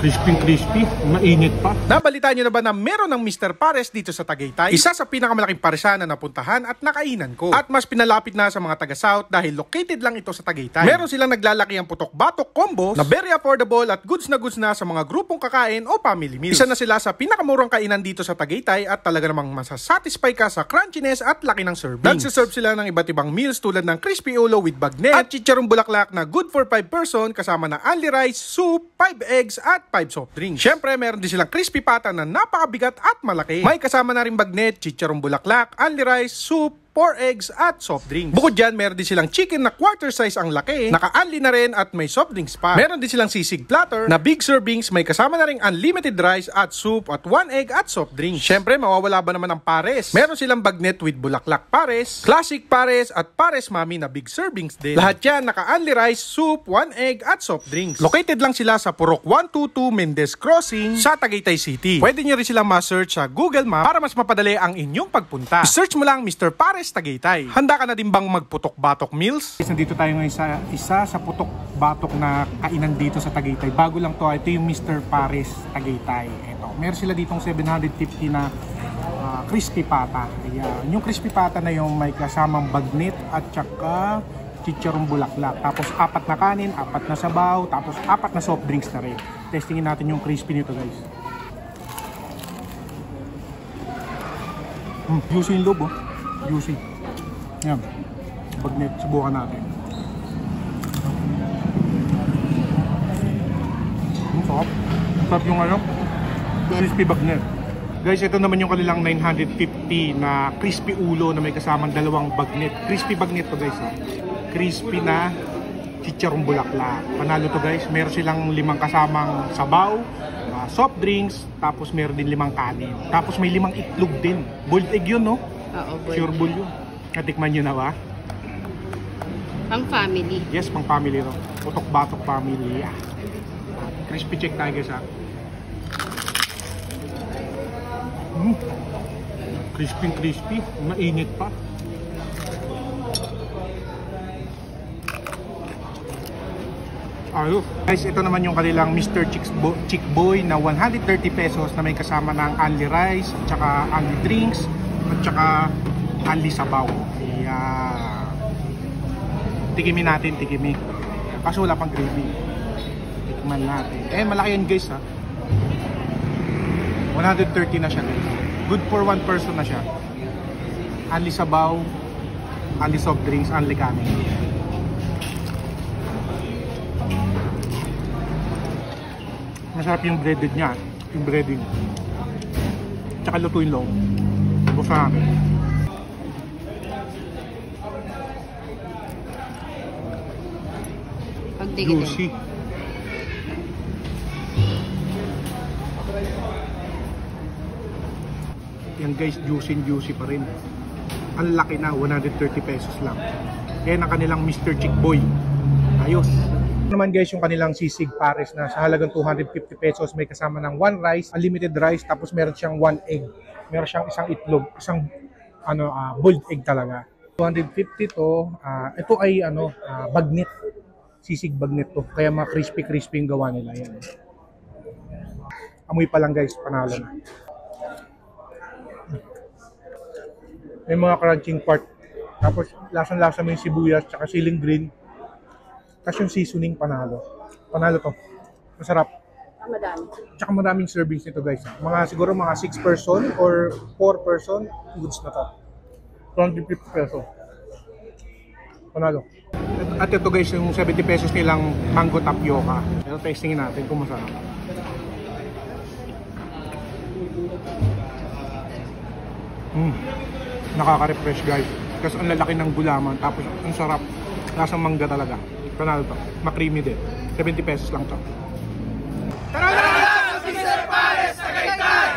Crispy, mainit pa. Nabalitaan nyo na ba na meron ng Mr. Pares dito sa Tagaytay? Isa sa pinakamalaking paresan na napuntahan at nakainan ko. At mas pinalapit na sa mga taga-South dahil located lang ito sa Tagaytay. Meron silang naglalaki ang putok-batok combos na very affordable at goods na sa mga grupong kakain o family meals. Isa na sila sa pinakamurang kainan dito sa Tagaytay at talaga namang masasatisfy ka sa crunchiness at laki ng serving. Nagsiserve sila ng iba't ibang meals tulad ng crispy ulo with bagnet at chicharong bulaklak na good for 5 person kasama na only rice, soup, 5 eggs at 5 soft drinks. Syempre, meron din silang crispy pata na napakabigat at malaki. May kasama na rin bagnet, chicharong bulaklak, only rice, soup, 4 eggs at soft drinks. Bukod dyan, meron din silang chicken na quarter size ang laki, naka-unli na rin at may soft drinks pa. Meron din silang sisig platter na big servings, may kasama na rin unlimited rice at soup at 1 egg at soft drinks. Syempre, mawawala ba naman ang pares? Meron silang bagnet with bulaklak pares, classic pares at pares mami na big servings din. Lahat yan naka-unli rice, soup, 1 egg at soft drinks. Located lang sila sa Purok 122 Mendez Crossing sa Tagaytay City. Pwede nyo rin silang ma-search sa Google Map para mas mapadali ang inyong pagpunta. Search mo lang Mr. Pares Tagaytay. Handa ka na din bang magputok-batok meals? Nandito tayo ngayon sa isa sa putok-batok na kainan dito sa Tagaytay. Bago lang to, ito yung Mr. Pares Tagaytay. Ito, meron sila ditong 750 na crispy pata. Ayan. Yung crispy pata na yung may kasamang bagnet at saka chicharong bulaklak. Tapos 4 na kanin, 4 na sabaw, tapos 4 na soft drinks na rin. Testingin natin yung crispy nito, guys. Juicy yung loob, oh. Juicy. Yan. Bagnet. Subukan natin. Sarap. Sarap yung ano, crispy bagnet. Guys, ito naman yung kanilang 950 na crispy ulo na may kasamang dalawang bagnet. Crispy bagnet to, guys. Crispy na chicharong bulaklak. Panalo to, guys. Meron silang 5 kasamang sabaw, soft drinks, tapos meron din 5 kanin. Tapos may 5 itlog din. Boiled egg yun, no? Oo, Sure bull yun. Natikman nyo na ba? Pang family. Yes, pang family to. Putok-batok family. Yeah. Crispy check tayo, guys, ha. Crispy. Mainit pa. Ayos. Guys, ito naman yung kanilang Mr. Chick Boy na 130 pesos na may kasama ng only rice, at saka only drinks, at saka only sabaw. Ayan. Tikimin natin. Kaso wala pang gravy. Tikman natin. Eh, malaki yan, guys, ha. 130 na siya, guys. Good for 1 person na siya. Only sabaw, only soft drinks, only kanin. Masarap yung breaded niya. Yung breading. Tsaka luto yung loob. Busa namin. Juicy. Yan, guys, juicy pa rin. Ang laki na, 130 pesos lang. Yan ang kanilang Mr. Chick Boy. Ayos. Naman, guys, yung kanilang sisig pares na sa halagang 250 pesos may kasama ng 1 rice, unlimited rice, tapos meron siyang 1 egg. Meron siyang isang itlog, isang boiled egg talaga. 250 to. Ito ay bagnet. Sisig bagnet to. Kaya mga crispy yung gawa nila. Yan. Amoy pa lang, guys, panalo na. May mga crunching part. Tapos lasang-lasa mo yung sibuyas tsaka siling green. Tapos yung seasoning, panalo. Panalo to. Masarap. Madami. Tsaka maraming servings nito, guys. Siguro mga 6 person or 4 person, goods na to. 250 pesos. Panalo. At ito, guys, yung 70 pesos nilang mango tapioca. Ito, testingin natin kung masarap. Nakaka-refresh, guys. Kasi ang lalaki ng gulaman. Tapos ang sarap. Lasang mangga talaga. Panalo to. Ma-creamy din. 70 pesos lang to. Tara na! Mr. Pares Tagaytay!